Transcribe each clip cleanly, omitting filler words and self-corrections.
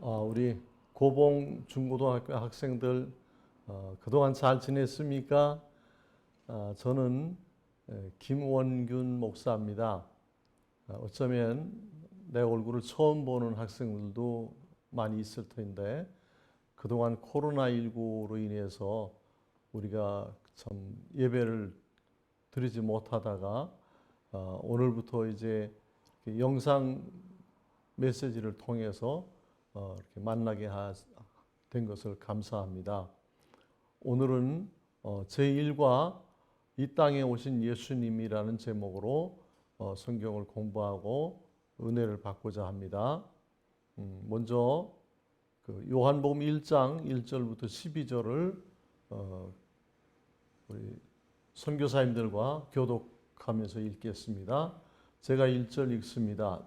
우리 고봉 중고등학교 학생들 그동안 잘 지냈습니까? 저는 김원균 목사입니다. 어쩌면 내 얼굴을 처음 보는 학생들도 많이 있을 텐데 그동안 코로나19로 인해서 우리가 참 예배를 드리지 못하다가 오늘부터 이제 영상 메시지를 통해서 이렇게 만나게 된 것을 감사합니다. 오늘은 제1과 이 땅에 오신 예수님이라는 제목으로 성경을 공부하고 은혜를 받고자 합니다. 먼저 그 요한복음 1장 1절부터 12절을 우리 선교사님들과 교독하면서 읽겠습니다. 제가 1절 읽습니다.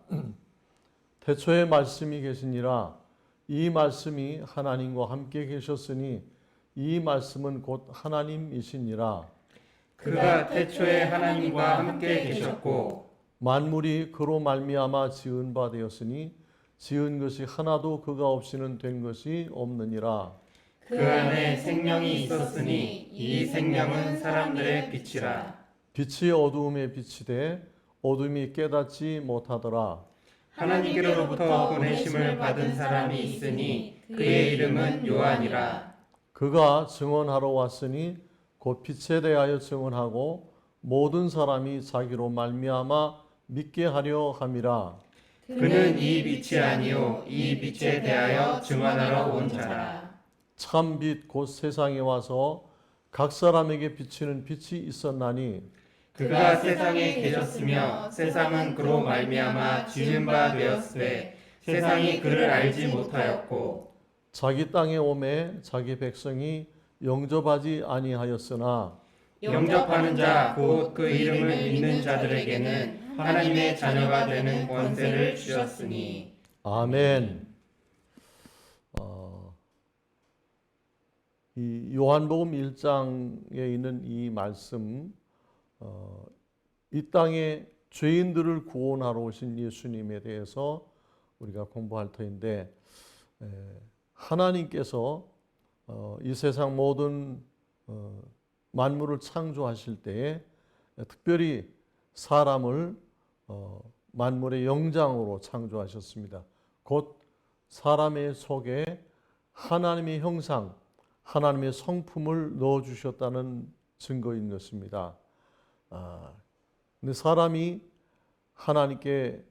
태초에 말씀이 계시니라. 이 말씀이 하나님과 함께 계셨으니 이 말씀은 곧 하나님이시니라. 그가 태초에 하나님과 함께 계셨고 만물이 그로 말미암아 지은 바 되었으니 지은 것이 하나도 그가 없이는 된 것이 없느니라. 그 안에 생명이 있었으니 이 생명은 사람들의 빛이라. 빛이 어두움에 비치되 어둠이 깨닫지 못하더라. 하나님께로부터 보내심을 받은 사람이 있으니 그의 이름은 요한이라. 그가 증언하러 왔으니 곧 빛에 대하여 증언하고 모든 사람이 자기로 말미암아 믿게 하려 함이라. 그는 이 빛이 아니요 이 빛에 대하여 증언하러 온 자라. 참 빛 곧 세상에 와서 각 사람에게 비치는 빛이 있었나니 그가 세상에 계셨으며 세상은 그로 말미암아 지은 바 되었으되 세상이 그를 알지 못하였고 자기 땅에 오매 자기 백성이 영접하지 아니하였으나 영접하는 자 곧 그 이름을 믿는 자들에게는 하나님의 자녀가 되는 권세를 주셨으니. 아멘. 이 요한복음 1장에 있는 이 말씀, 이 땅에 죄인들을 구원하러 오신 예수님에 대해서 우리가 공부할 터인데, 하나님께서 이 세상 모든 만물을 창조하실 때에 특별히 사람을 만물의 영장으로 창조하셨습니다. 곧 사람의 속에 하나님의 형상, 하나님의 성품을 넣어주셨다는 증거인 것입니다. 근데 사람이 하나님께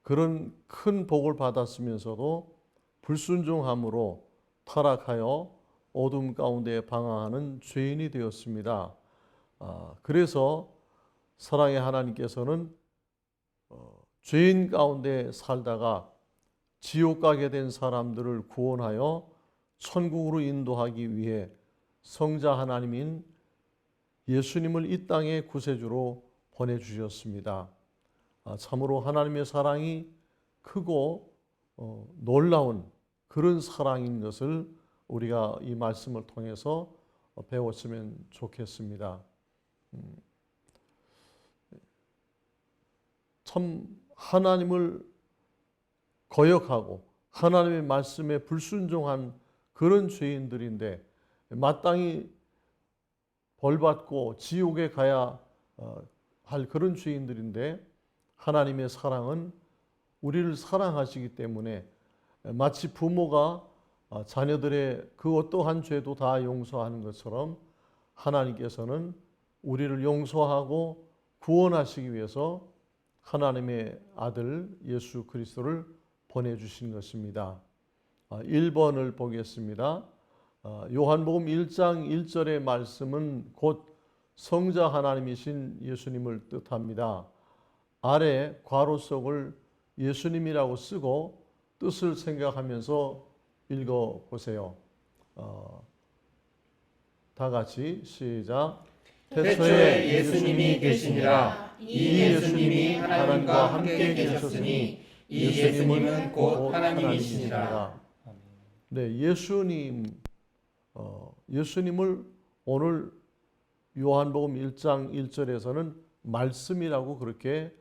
그런 큰 복을 받았으면서도 불순종함으로 타락하여 어둠 가운데 방황하는 죄인이 되었습니다. 그래서 사랑의 하나님께서는 죄인 가운데 살다가 지옥 가게 된 사람들을 구원하여 천국으로 인도하기 위해 성자 하나님인 예수님을 이 땅에 구세주로 보내주셨습니다. 참으로 하나님의 사랑이 크고 놀라운 그런 사랑인 것을 우리가 이 말씀을 통해서 배웠으면 좋겠습니다. 참 하나님을 거역하고 하나님의 말씀에 불순종한 그런 죄인들인데 마땅히 벌받고 지옥에 가야 할 그런 죄인들인데 하나님의 사랑은 우리를 사랑하시기 때문에 마치 부모가 자녀들의 그 어떠한 죄도 다 용서하는 것처럼 하나님께서는 우리를 용서하고 구원하시기 위해서 하나님의 아들 예수 그리스도를 보내주신 것입니다. 1번을 보겠습니다. 요한복음 1장 1절의 말씀은 곧 성자 하나님이신 예수님을 뜻합니다. 아래 괄호 속을 예수님이라고 쓰고 뜻을 생각하면서 읽어보세요. 다 같이 시작. 태초에 예수님이 계시니라. 이 예수님이 하나님과 함께 계셨으니 이 예수님은 곧 하나님이시니라. 네, 예수님을 오늘 요한복음 1장 1절에서는 말씀이라고 그렇게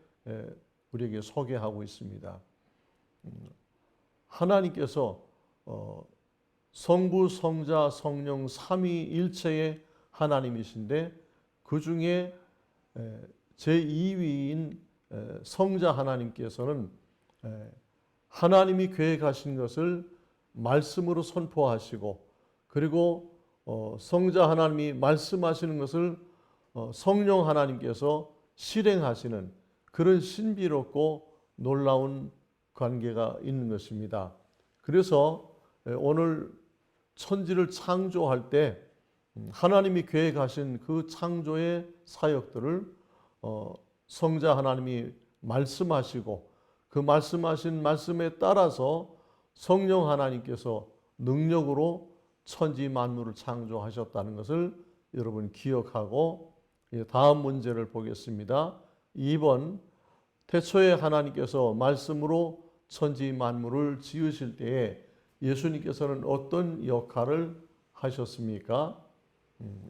우리에게 소개하고 있습니다. 하나님께서 성부, 성자, 성령 삼위일체의 하나님이신데 그 중에 제2위인 성자 하나님께서는 하나님이 계획하신 것을 말씀으로 선포하시고 그리고 성자 하나님이 말씀하시는 것을 성령 하나님께서 실행하시는 그런 신비롭고 놀라운 관계가 있는 것입니다. 그래서 오늘 천지를 창조할 때 하나님이 계획하신 그 창조의 사역들을 성자 하나님이 말씀하시고 그 말씀하신 말씀에 따라서 성령 하나님께서 능력으로 천지 만물을 창조하셨다는 것을 여러분 기억하고 다음 문제를 보겠습니다. 2번 태초에 하나님께서 말씀으로 천지 만물을 지으실 때에 예수님께서는 어떤 역할을 하셨습니까?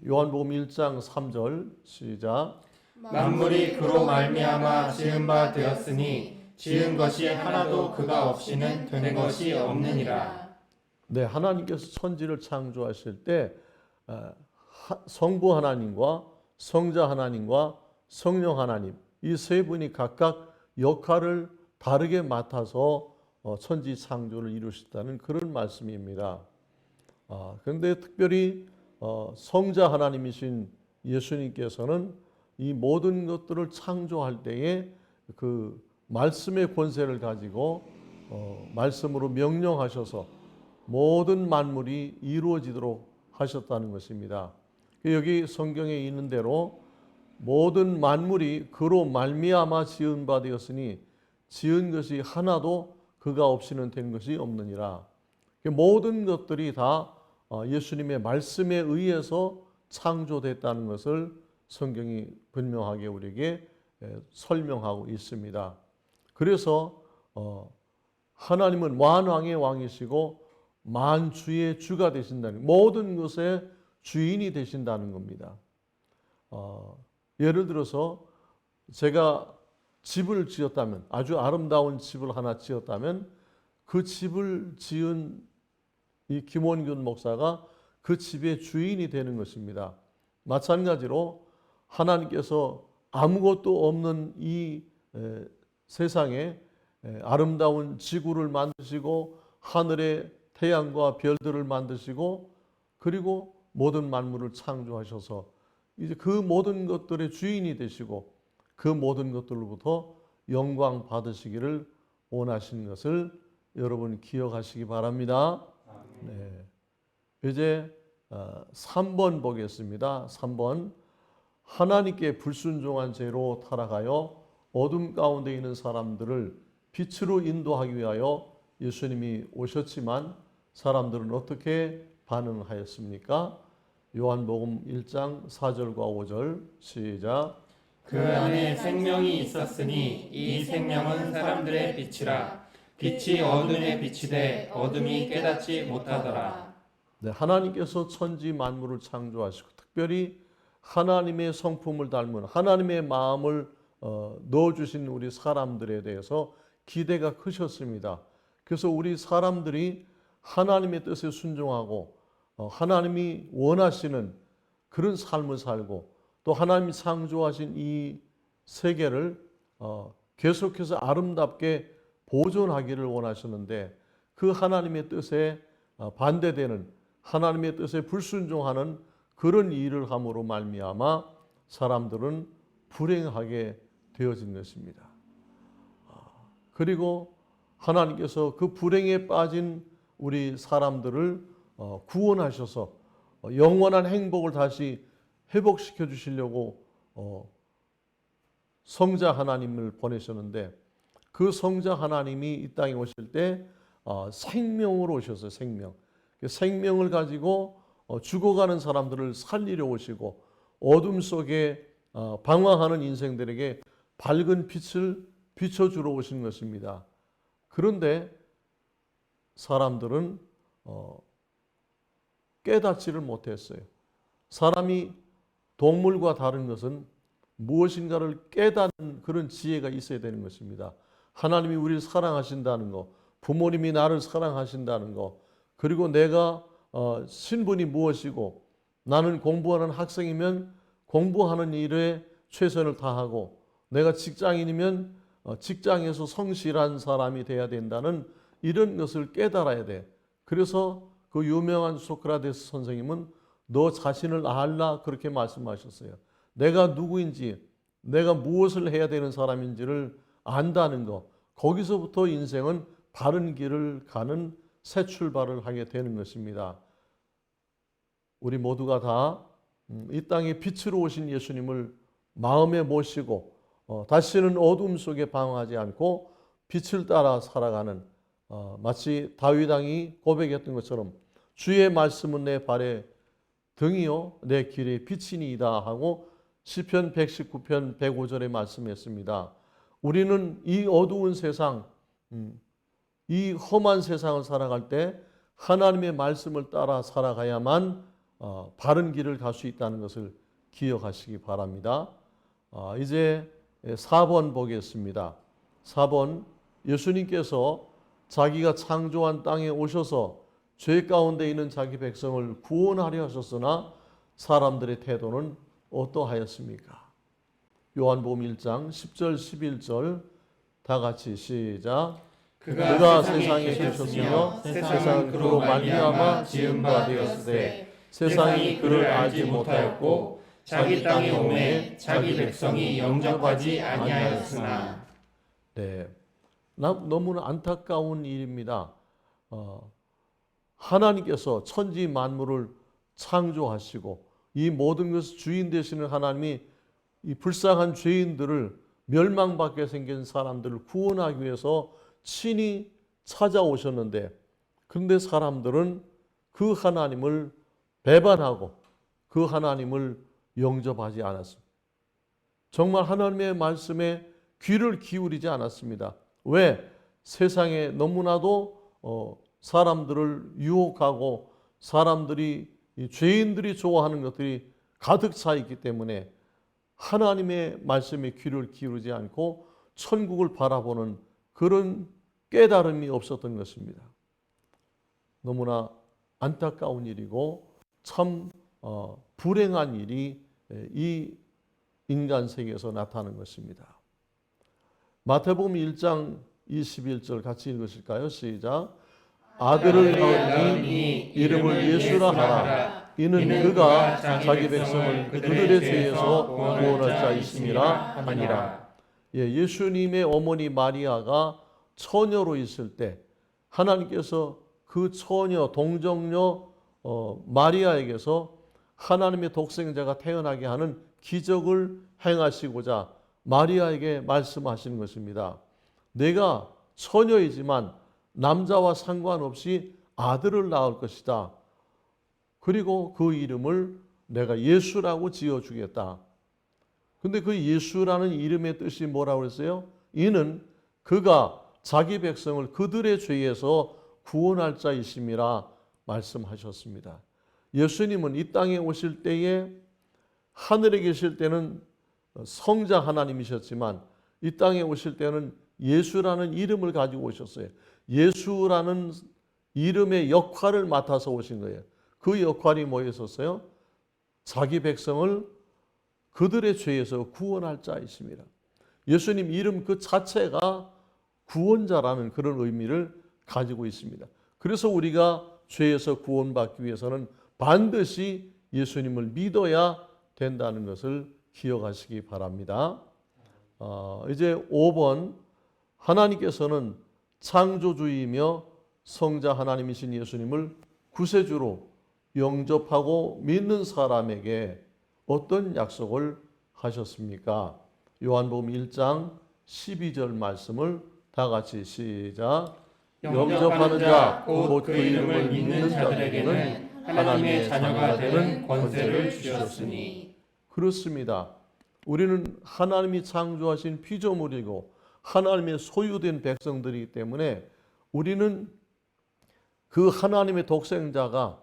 요한복음 1장 3절 시작. 만물이 그로 말미암아 지은 바 되었으니 지은 것이 하나도 그가 없이는 되는 것이 없느니라. 네, 하나님께서 천지를 창조하실 때 성부 하나님과 성자 하나님과 성령 하나님 이 세 분이 각각 역할을 다르게 맡아서 천지 창조를 이루셨다는 그런 말씀입니다. 그런데 특별히 성자 하나님이신 예수님께서는 이 모든 것들을 창조할 때에 그 말씀의 권세를 가지고 말씀으로 명령하셔서 모든 만물이 이루어지도록 하셨다는 것입니다. 여기 성경에 있는 대로 모든 만물이 그로 말미암아 지은 바 되었으니 지은 것이 하나도 그가 없이는 된 것이 없느니라. 모든 것들이 다 예수님의 말씀에 의해서 창조됐다는 것을 성경이 분명하게 우리에게 설명하고 있습니다. 그래서 하나님은 만왕의 왕이시고 만주의 주가 되신다는 모든 것의 주인이 되신다는 겁니다. 예를 들어서 제가 집을 지었다면 아주 아름다운 집을 하나 지었다면 그 집을 지은 이 김원균 목사가 그 집의 주인이 되는 것입니다. 마찬가지로 하나님께서 아무것도 없는 이 세상에 아름다운 지구를 만드시고 하늘의 태양과 별들을 만드시고 그리고 모든 만물을 창조하셔서 이제 그 모든 것들의 주인이 되시고 그 모든 것들로부터 영광 받으시기를 원하시는 것을 여러분 기억하시기 바랍니다. 네. 이제 3번 보겠습니다. 3번 하나님께 불순종한 죄로 타락하여 어둠 가운데 있는 사람들을 빛으로 인도하기 위하여 예수님이 오셨지만 사람들은 어떻게 반응하였습니까? 요한복음 1장 4절과 5절 시작. 그 안에 생명이 있었으니 이 생명은 사람들의 빛이라. 빛이 어둠에 비치되 어둠이 깨닫지 못하더라. 네, 하나님께서 천지 만물을 창조하시고 특별히 하나님의 성품을 닮은 하나님의 마음을 넣어주신 우리 사람들에 대해서 기대가 크셨습니다. 그래서 우리 사람들이 하나님의 뜻에 순종하고 하나님이 원하시는 그런 삶을 살고 또 하나님이 창조하신 이 세계를 계속해서 아름답게 보존하기를 원하시는데 그 하나님의 뜻에 반대되는 하나님의 뜻에 불순종하는 그런 일을 함으로 말미암아 사람들은 불행하게 되어진 것입니다. 그리고 하나님께서 그 불행에 빠진 우리 사람들을 구원하셔서 영원한 행복을 다시 회복시켜 주시려고 성자 하나님을 보내셨는데 그 성자 하나님이 이 땅에 오실 때 생명으로 오셨어요. 생명을 가지고 죽어가는 사람들을 살리려 오시고 어둠 속에 방황하는 인생들에게 밝은 빛을 비춰주러 오신 것입니다. 그런데 사람들은 깨닫지를 못했어요. 사람이 동물과 다른 것은 무엇인가를 깨닫는 그런 지혜가 있어야 되는 것입니다. 하나님이 우리를 사랑하신다는 것, 부모님이 나를 사랑하신다는 것, 그리고 내가 신분이 무엇이고 나는 공부하는 학생이면 공부하는 일에 최선을 다하고 내가 직장인이면 직장에서 성실한 사람이 돼야 된다는 이런 것을 깨달아야 돼. 그래서 그 유명한 소크라테스 선생님은 너 자신을 알라 그렇게 말씀하셨어요. 내가 누구인지 내가 무엇을 해야 되는 사람인지를 안다는 것. 거기서부터 인생은 바른 길을 가는 새 출발을 하게 되는 것입니다. 우리 모두가 다 이 땅에 빛으로 오신 예수님을 마음에 모시고 다시는 어둠 속에 방황하지 않고 빛을 따라 살아가는 마치 다윗 왕이 고백했던 것처럼 주의 말씀은 내 발의 등이요 내 길의 빛이니이다 하고 시편 119편 105절에 말씀했습니다. 우리는 이 어두운 세상, 이 험한 세상을 살아갈 때 하나님의 말씀을 따라 살아가야만 바른 길을 갈 수 있다는 것을 기억하시기 바랍니다. 이제 4번 보겠습니다. 4번, 예수님께서 자기가 창조한 땅에 오셔서 죄 가운데 있는 자기 백성을 구원하려 하셨으나 사람들의 태도는 어떠하였습니까? 요한복음 1장 10절 11절 다 같이 시작. 그가 세상에 계셨으며 세상은 그로 말미암아 지은 바 되었으되 세상이 그를 알지 못하였고 자기 땅에 오매 자기 백성이 영접하지 아니하였으나. 네, 너무나 안타까운 일입니다. 하나님께서 천지 만물을 창조하시고 이 모든 것을 주인 되시는 하나님이 이 불쌍한 죄인들을 멸망받게 생긴 사람들을 구원하기 위해서 친히 찾아오셨는데 그런데 사람들은 그 하나님을 배반하고 그 하나님을 영접하지 않았습니다. 정말 하나님의 말씀에 귀를 기울이지 않았습니다. 왜? 세상에 너무나도 사람들을 유혹하고 사람들이 죄인들이 좋아하는 것들이 가득 차 있기 때문에 하나님의 말씀에 귀를 기울이지 않고 천국을 바라보는 그런 깨달음이 없었던 것입니다. 너무나 안타까운 일이고 참 불행한 일이 이 인간 세계에서 나타나는 것입니다. 마태복음 1장 21절 같이 읽으실까요? 시작. 아들을 낳으니 이름을 예수라 하라. 이는 그가 자기 백성을 그들의 죄에서 구원할 자이심이라 하니라. 예수님의 어머니 마리아가 처녀로 있을 때 하나님께서 그 처녀 동정녀 마리아에게서 하나님의 독생자가 태어나게 하는 기적을 행하시고자 마리아에게 말씀하시는 것입니다. 내가 처녀이지만 남자와 상관없이 아들을 낳을 것이다. 그리고 그 이름을 내가 예수라고 지어주겠다. 근데 그 예수라는 이름의 뜻이 뭐라고 했어요? 이는 그가 자기 백성을 그들의 죄에서 구원할 자이심이라 말씀하셨습니다. 예수님은 이 땅에 오실 때에 하늘에 계실 때는 성자 하나님이셨지만 이 땅에 오실 때는 예수라는 이름을 가지고 오셨어요. 예수라는 이름의 역할을 맡아서 오신 거예요. 그 역할이 뭐였었어요? 자기 백성을 그들의 죄에서 구원할 자이십니다. 예수님 이름 그 자체가 구원자라는 그런 의미를 가지고 있습니다. 그래서 우리가 죄에서 구원받기 위해서는 반드시 예수님을 믿어야 된다는 것을 기억하시기 바랍니다. 이제 5번, 하나님께서는 창조주이며 성자 하나님이신 예수님을 구세주로 영접하고 믿는 사람에게 어떤 약속을 하셨습니까? 요한복음 1장 12절 말씀을 다 같이 시작. 영접하는 자, 곧 그 이름을 믿는 자들에게는 하나님의 자녀가 되는 권세를 주셨으니. 그렇습니다. 우리는 하나님이 창조하신 피조물이고 하나님의 소유된 백성들이기 때문에 우리는 그 하나님의 독생자가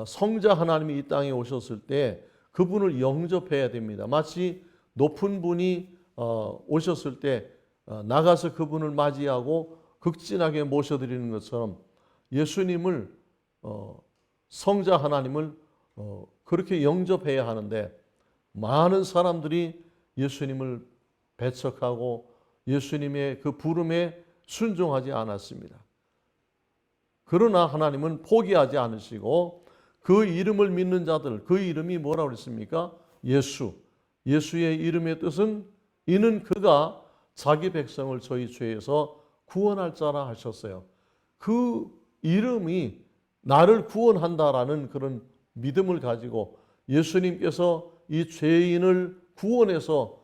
성자 하나님이 이 땅에 오셨을 때 그분을 영접해야 됩니다. 마치 높은 분이 오셨을 때 나가서 그분을 맞이하고 극진하게 모셔드리는 것처럼 예수님을 성자 하나님을 그렇게 영접해야 하는데 많은 사람들이 예수님을 배척하고 예수님의 그 부름에 순종하지 않았습니다. 그러나 하나님은 포기하지 않으시고 그 이름을 믿는 자들, 그 이름이 뭐라고 그랬습니까? 예수. 예수의 이름의 뜻은 이는 그가 자기 백성을 저희 죄에서 구원할 자라 하셨어요. 그 이름이 나를 구원한다라는 그런 믿음을 가지고 예수님께서 이 죄인을 구원해서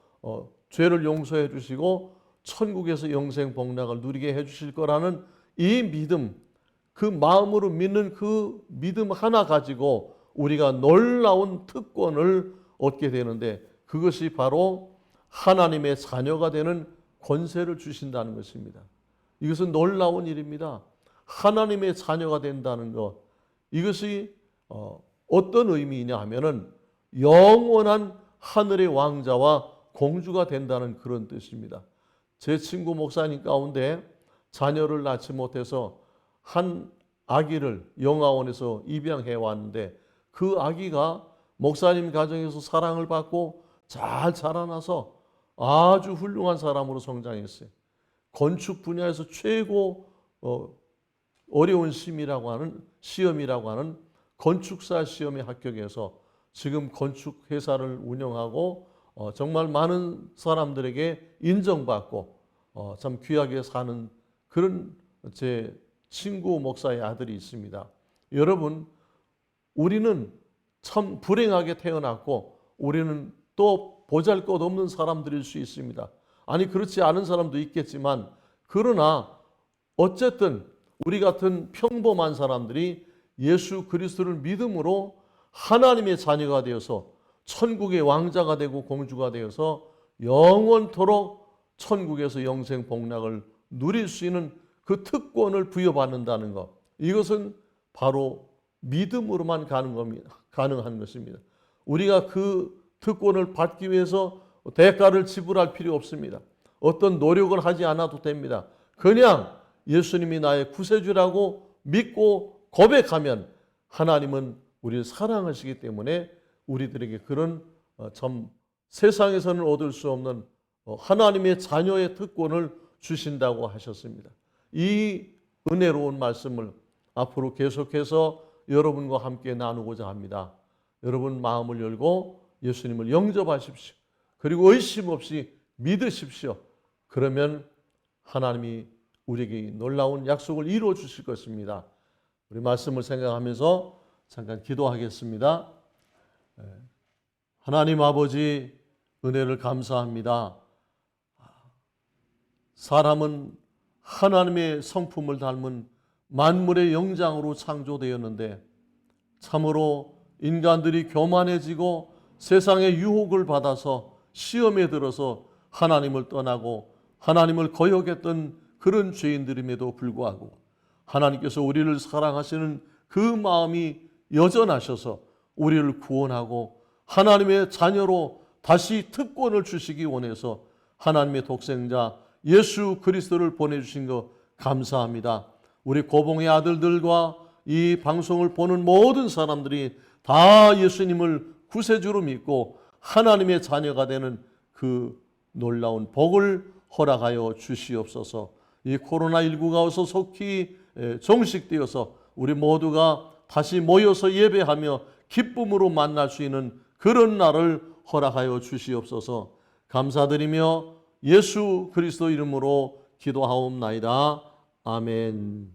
죄를 용서해 주시고 천국에서 영생 복락을 누리게 해 주실 거라는 이 믿음, 그 마음으로 믿는 그 믿음 하나 가지고 우리가 놀라운 특권을 얻게 되는데 그것이 바로 하나님의 자녀가 되는 권세를 주신다는 것입니다. 이것은 놀라운 일입니다. 하나님의 자녀가 된다는 것, 이것이 어떤 의미이냐 하면은 영원한 하늘의 왕자와 공주가 된다는 그런 뜻입니다. 제 친구 목사님 가운데 자녀를 낳지 못해서 한 아기를 영아원에서 입양해 왔는데 그 아기가 목사님 가정에서 사랑을 받고 잘 자라나서 아주 훌륭한 사람으로 성장했어요. 건축 분야에서 최고 어려운 시험이라고 하는 건축사 시험에 합격해서 지금 건축 회사를 운영하고 정말 많은 사람들에게 인정받고 참 귀하게 사는 그런 제 친구 목사의 아들이 있습니다. 여러분, 우리는 참 불행하게 태어났고 우리는 또 보잘것없는 사람들일 수 있습니다. 아니 그렇지 않은 사람도 있겠지만 그러나 어쨌든 우리 같은 평범한 사람들이 예수 그리스도를 믿음으로 하나님의 자녀가 되어서 천국의 왕자가 되고 공주가 되어서 영원토록 천국에서 영생 복락을 누릴 수 있는 그 특권을 부여받는다는 것, 이것은 바로 믿음으로만 가능한 것입니다. 우리가 그 특권을 받기 위해서 대가를 지불할 필요 없습니다. 어떤 노력을 하지 않아도 됩니다. 그냥 예수님이 나의 구세주라고 믿고 고백하면 하나님은 우리를 사랑하시기 때문에 우리들에게 그런 참 세상에서는 얻을 수 없는 하나님의 자녀의 특권을 주신다고 하셨습니다. 이 은혜로운 말씀을 앞으로 계속해서 여러분과 함께 나누고자 합니다. 여러분 마음을 열고 예수님을 영접하십시오. 그리고 의심 없이 믿으십시오. 그러면 하나님이 우리에게 놀라운 약속을 이루어 주실 것입니다. 우리 말씀을 생각하면서 잠깐 기도하겠습니다. 하나님 아버지, 은혜를 감사합니다. 사람은 하나님의 성품을 닮은 만물의 영장으로 창조되었는데 참으로 인간들이 교만해지고 세상의 유혹을 받아서 시험에 들어서 하나님을 떠나고 하나님을 거역했던 그런 죄인들임에도 불구하고 하나님께서 우리를 사랑하시는 그 마음이 여전하셔서 우리를 구원하고 하나님의 자녀로 다시 특권을 주시기 원해서 하나님의 독생자 예수 그리스도를 보내주신 것 감사합니다. 우리 고봉의 아들들과 이 방송을 보는 모든 사람들이 다 예수님을 구세주로 믿고 하나님의 자녀가 되는 그 놀라운 복을 허락하여 주시옵소서. 이 코로나19가 어서 속히 종식되어서 우리 모두가 다시 모여서 예배하며 기쁨으로 만날 수 있는 그런 날을 허락하여 주시옵소서. 감사드리며 예수 그리스도 이름으로 기도하옵나이다. 아멘.